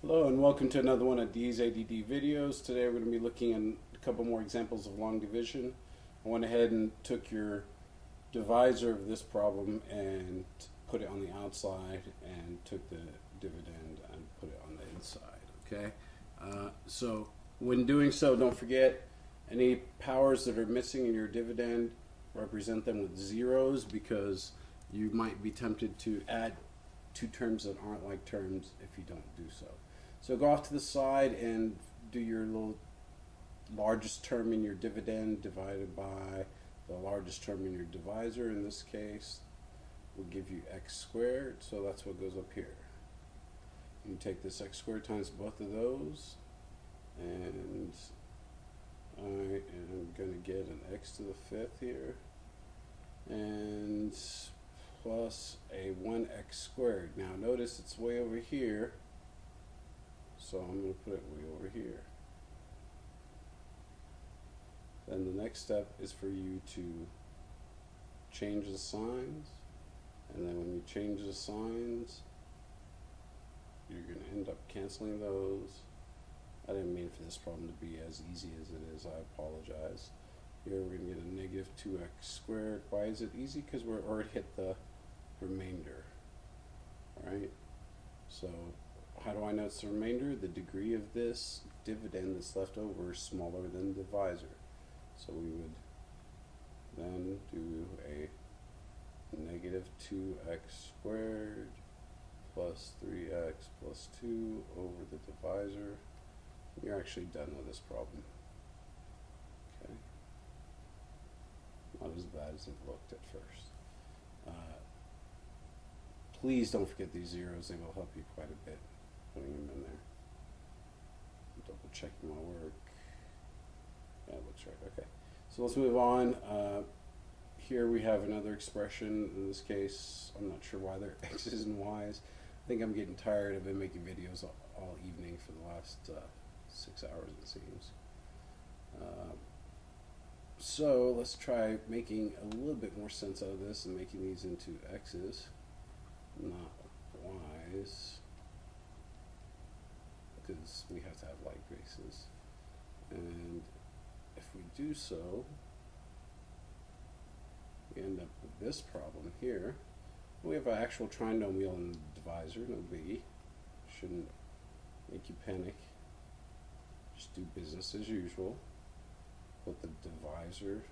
Hello and welcome to another one of these ADD videos. Today we're going to be looking at a couple more examples of long division. I went ahead and took your divisor of this problem and put it on the outside and took the dividend and put it on the inside. Okay, so when doing so, don't forget any powers that are missing in your dividend, represent them with zeros because you might be tempted to add two terms that aren't like terms if you don't do so. So go off to the side and do your little largest term in your dividend divided by the largest term in your divisor. In this case, will give you x squared, so that's what goes up here. You take this x squared times both of those, and I am going to get an x to the fifth here, and plus a 1x squared. Now notice it's way over here, so I'm going to put it way over here. Then the next step is for you to change the signs, and then when you change the signs, you're going to end up canceling those. I didn't mean for this problem to be as easy as it is, I apologize. Here we're going to get a negative 2x squared. Why is it easy? Because we're already hit the remainder. Alright, so how do I know it's the remainder? The degree of this dividend that's left over is smaller than the divisor. So we would then do a negative 2x squared plus 3x plus 2 over the divisor. You're actually done with this problem. Okay, not as bad as it looked at first. Please don't forget these zeros, they will help you quite a bit putting them in there. Double checking my work. Yeah, it looks right. Okay, so let's move on. Here we have another expression. In this case, I'm not sure why they're x's and y's. I think I'm getting tired of making videos all evening for the last 6 hours, it seems. So let's try making a little bit more sense out of this and making these into x's, not y's, because we have to have like bases. And if we do so, we end up with this problem here. We have an actual trinomial in the divisor, no biggie. Shouldn't make you panic. Just do business as usual. Put the divisor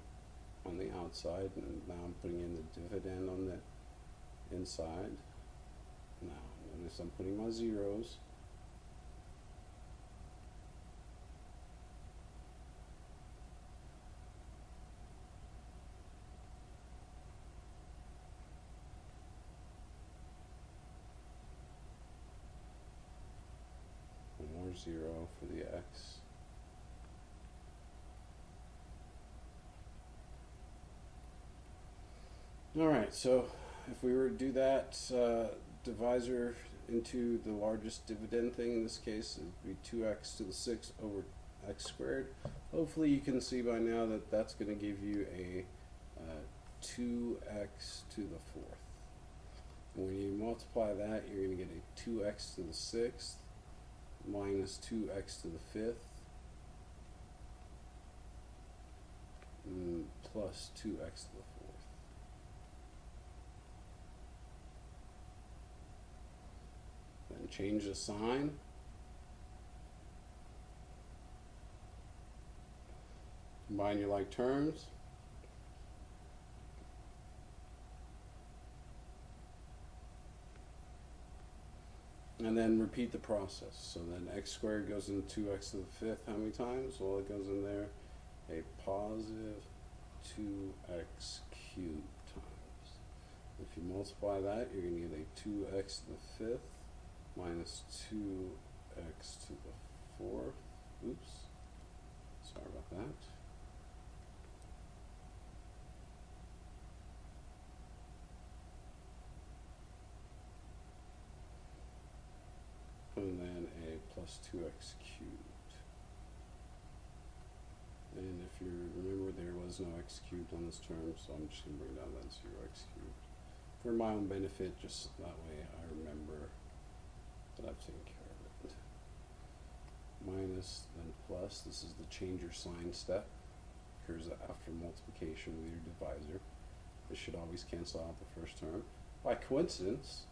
on the outside, and now I'm putting in the dividend on the inside. Now notice I'm putting my zeros. One more zero for the x. Alright, so if we were to do that divisor into the largest dividend thing, in this case it would be 2x to the 6 over x squared. Hopefully you can see by now that that's going to give you a 2x to the 4th. And when you multiply that, you're going to get a 2x to the 6th minus 2x to the 5th plus 2x to the 4th. Then change the sign. Combine your like terms. And then repeat the process. So then x squared goes in 2x to the 5th. How many times? Well, it goes in there a positive 2x cubed times. If you multiply that, you're going to get a 2x to the 5th minus 2x to the 4th. Oops. Sorry about that. And then a plus 2x cubed. And if you remember, there was no x cubed on this term, so I'm just going to bring down that 0x cubed. for my own benefit, just that way I remember that I've taken care of it. minus, then plus. This is the change your sign step. Occurs after multiplication with your divisor. This should always cancel out the first term. By coincidence,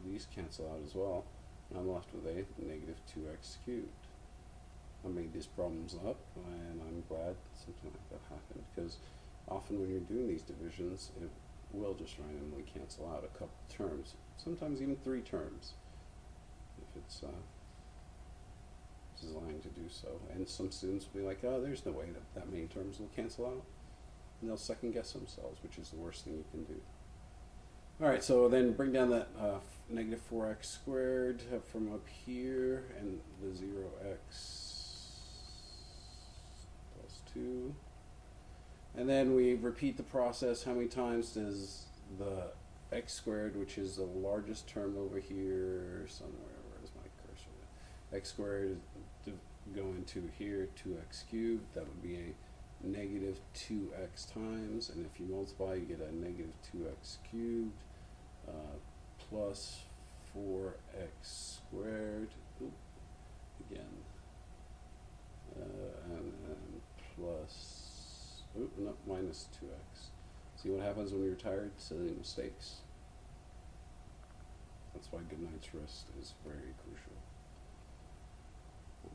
these cancel out as well. And I'm left with a negative 2x cubed. I made these problems up, and I'm glad something like that happened, because often when you're doing these divisions, it will just randomly cancel out a couple terms, sometimes even 3 terms, if it's designed to do so. And some students will be like, oh, there's no way that many terms will cancel out, and they'll second guess themselves, which is the worst thing you can do. Alright, so then bring down that negative 4x squared from up here, and the 0x plus 2. And then we repeat the process. How many times does the x squared, which is the largest term over here somewhere, where's my cursor? X squared is go into here, 2x cubed. That would be a negative 2x times, and if you multiply, you get a negative 2x cubed plus 4x squared. Oop, again, and then plus, no, minus 2x. See what happens when you're tired? Silly mistakes. That's why good night's rest is very crucial.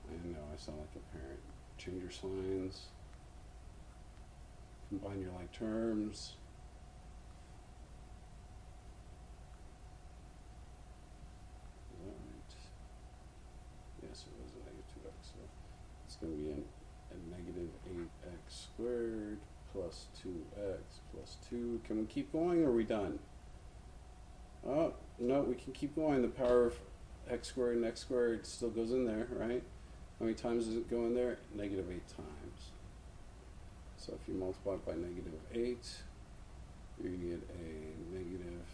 I know I sound like a parent. Change your signs. Combine your like terms. Is that right? Yes, it was a negative 2x. So it's going to be a negative 8x squared plus 2x plus 2. Can we keep going, or are we done? Oh, no, we can keep going. The power of x squared and x squared still goes in there, right? How many times does it go in there? Negative 8 times. So if you multiply by negative 8, you get a negative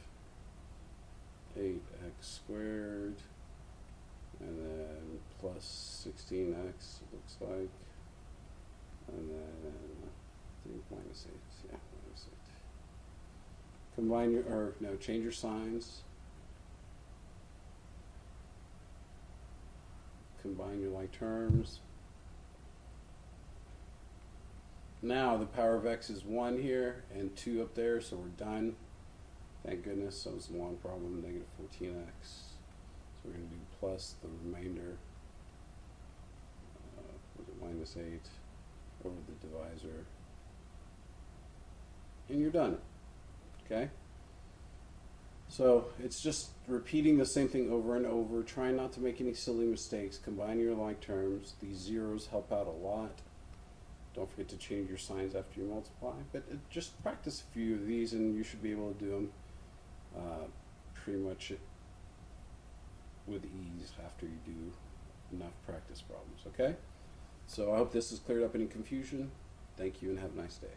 8x squared, and then plus 16x, it looks like, and then I think minus 8, yeah, minus 8. Combine your, or no, change your signs. Combine your like terms. Now the power of x is 1 here and 2 up there, so we're done. Thank goodness. So it's a long problem, negative 14x. So we're going to do plus the remainder, was it minus 8, over the divisor. And you're done. Okay? So it's just repeating the same thing over and over. Try not to make any silly mistakes. Combine your like terms. These zeros help out a lot. Don't forget to change your signs after you multiply. But just practice a few of these, and you should be able to do them pretty much with ease after you do enough practice problems. Okay? So I hope this has cleared up any confusion. Thank you, and have a nice day.